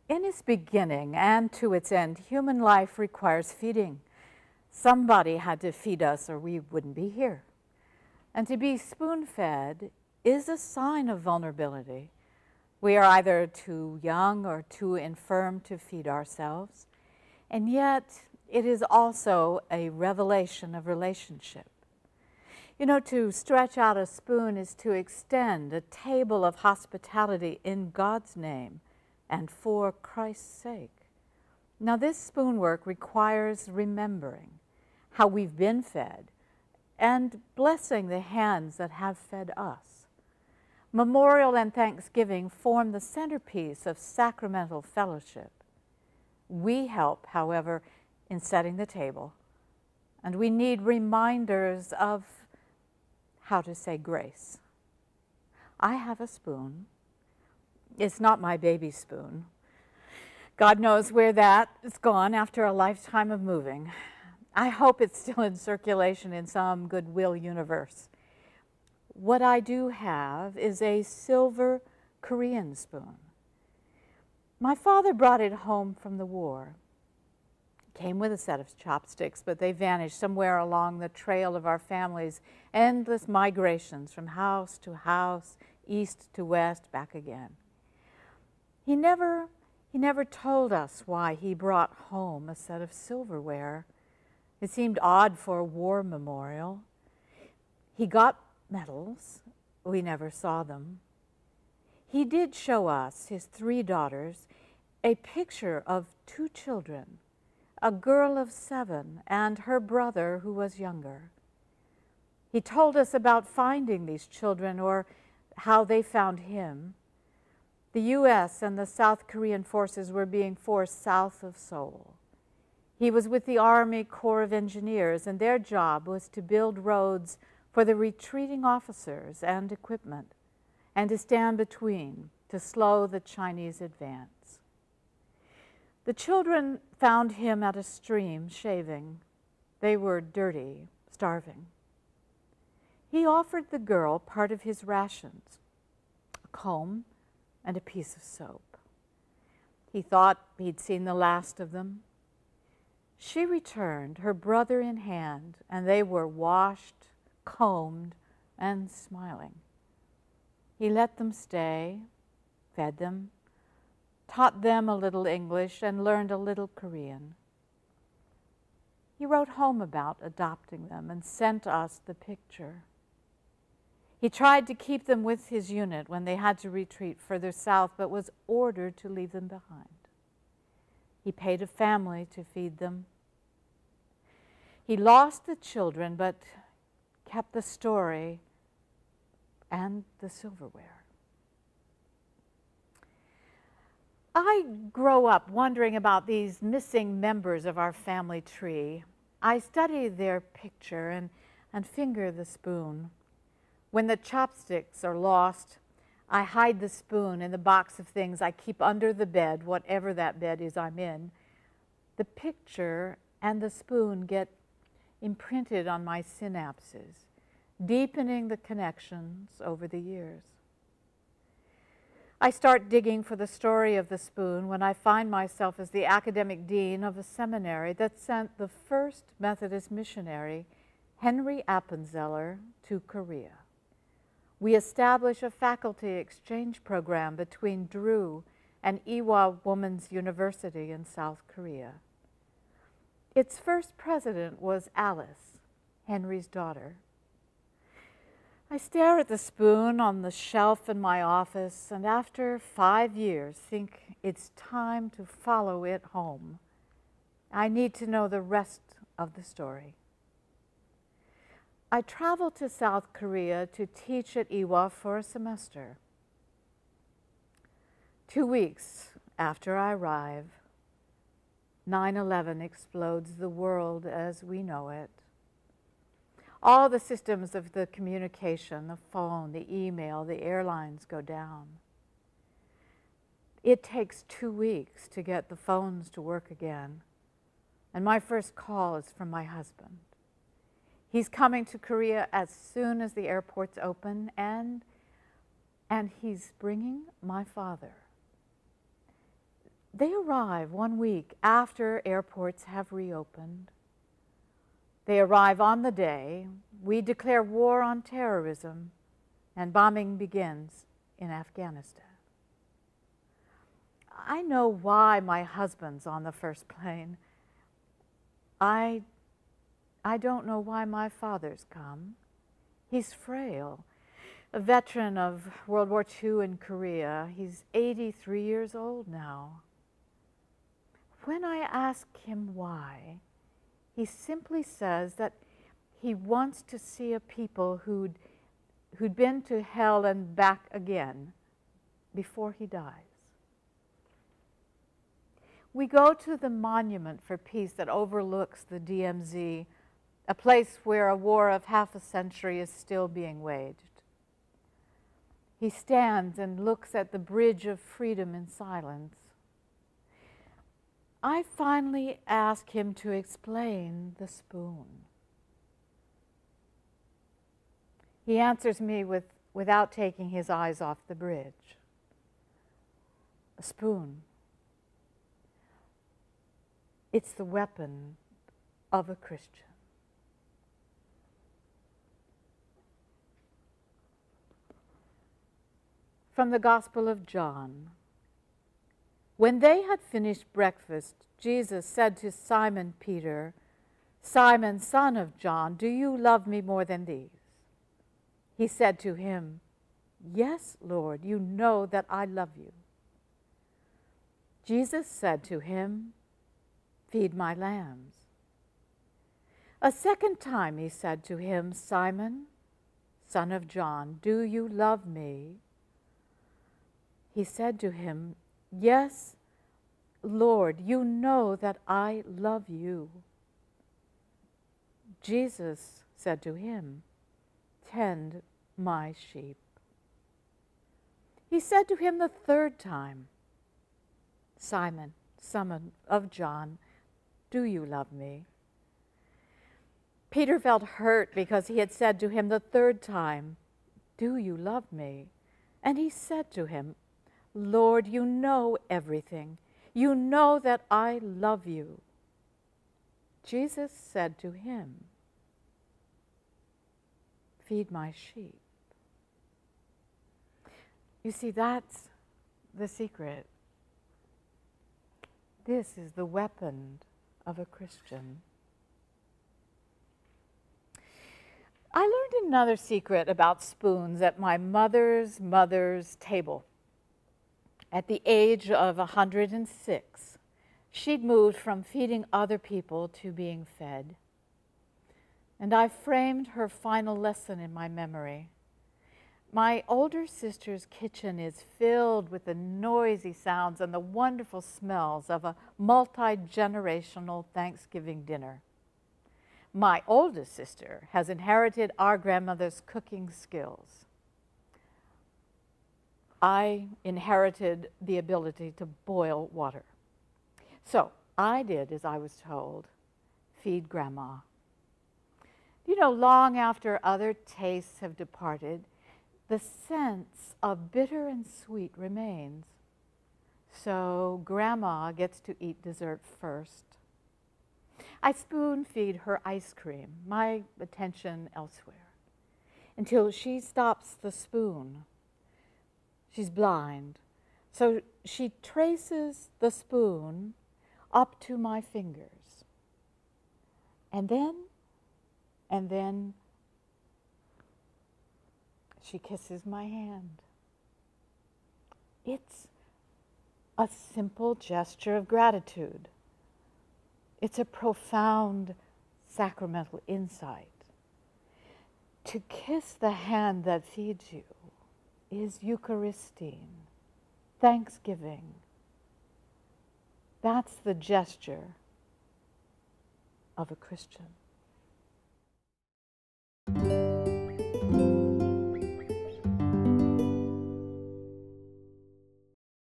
In its beginning and to its end, human life requires feeding. Somebody had to feed us or we wouldn't be here. And to be spoon-fed is a sign of vulnerability. We are either too young or too infirm to feed ourselves, and yet it is also a revelation of relationship. You know, to stretch out a spoon is to extend a table of hospitality in God's name and for Christ's sake. Now, this spoon work requires remembering how we've been fed and blessing the hands that have fed us. Memorial and thanksgiving form the centerpiece of sacramental fellowship. We help, however, in setting the table, and we need reminders of how to say grace. I have a spoon. It's not my baby spoon. God knows where that is gone after a lifetime of moving. I hope it's still in circulation in some goodwill universe. What I do have is a silver Korean spoon. My father brought it home from the war. It came with a set of chopsticks, but they vanished somewhere along the trail of our family's endless migrations from house to house, east to west, back again. He never told us why he brought home a set of silverware. It seemed odd for a war memorial. He got medals. We never saw them. He did show us, his 3 daughters, a picture of 2 children, a girl of 7 and her brother who was younger. He told us about finding these children or how they found him. The U.S. and the South Korean forces were being forced south of Seoul. He was with the Army Corps of Engineers, and their job was to build roads for the retreating officers and equipment, and to stand between to slow the Chinese advance. The children found him at a stream shaving. They were dirty, starving. He offered the girl part of his rations, a comb and a piece of soap. He thought he'd seen the last of them. She returned, her brother in hand, and they were washed, combed, and smiling. He let them stay, fed them, taught them a little English, and learned a little Korean. He wrote home about adopting them and sent us the picture. He tried to keep them with his unit when they had to retreat further south, but was ordered to leave them behind. He paid a family to feed them. He lost the children, but kept the story and the silverware. I grow up wondering about these missing members of our family tree. I study their picture and finger the spoon. When the chopsticks are lost, I hide the spoon in the box of things I keep under the bed, whatever that bed is I'm in. The picture and the spoon get imprinted on my synapses, deepening the connections over the years. I start digging for the story of the spoon when I find myself as the academic dean of a seminary that sent the first Methodist missionary, Henry Appenzeller, to Korea. We establish a faculty exchange program between Drew and Ewha Women's University in South Korea. Its first president was Alice, Henry's daughter. I stare at the spoon on the shelf in my office, and after 5 years think it's time to follow it home. I need to know the rest of the story. I traveled to South Korea to teach at Ewha for a semester. 2 weeks after I arrive, 9/11 explodes the world as we know it. All the systems of the communication, the phone, the email, the airlines go down. It takes 2 weeks to get the phones to work again, and my first call is from my husband. He's coming to Korea as soon as the airports open, and he's bringing my father. They arrive 1 week after airports have reopened. They arrive on the day we declare war on terrorism and bombing begins in Afghanistan. I know why my husband's on the first plane. I don't know why my father's come. He's frail, a veteran of World War II in Korea. He's 83 years old now. When I ask him why, he simply says that he wants to see a people who'd been to hell and back again before he dies. We go to the monument for peace that overlooks the DMZ, a place where a war of half a century is still being waged. He stands and looks at the bridge of freedom in silence. I finally ask him to explain the spoon. He answers me without taking his eyes off the bridge. A spoon. It's the weapon of a Christian. From the Gospel of John. When they had finished breakfast, Jesus said to Simon Peter, "Simon, son of John, do you love me more than these?" He said to him, "Yes, Lord, you know that I love you." Jesus said to him, "Feed my lambs." A second time he said to him, "Simon, son of John, do you love me?" He said to him, "Yes, Lord, you know that I love you." Jesus said to him, "Tend my sheep." He said to him the third time, "Simon, son of John, do you love me?" Peter felt hurt because he had said to him the third time, "Do you love me?" And he said to him, "Lord, you know everything. You know that I love you." Jesus said to him, "Feed my sheep." You see, that's the secret. This is the weapon of a Christian. I learned another secret about spoons at my mother's table. At the age of 106, she'd moved from feeding other people to being fed. And I framed her final lesson in my memory. My older sister's kitchen is filled with the noisy sounds and the wonderful smells of a multi-generational Thanksgiving dinner. My oldest sister has inherited our grandmother's cooking skills. I inherited the ability to boil water. So I did as I was told, feed Grandma. You know, long after other tastes have departed, the sense of bitter and sweet remains. So Grandma gets to eat dessert first. I spoon feed her ice cream, my attention elsewhere, until she stops the spoon. She's blind, so she traces the spoon up to my fingers. And then she kisses my hand. It's a simple gesture of gratitude. It's a profound sacramental insight. To kiss the hand that feeds you is Eucharistine, thanksgiving. That's the gesture of a Christian.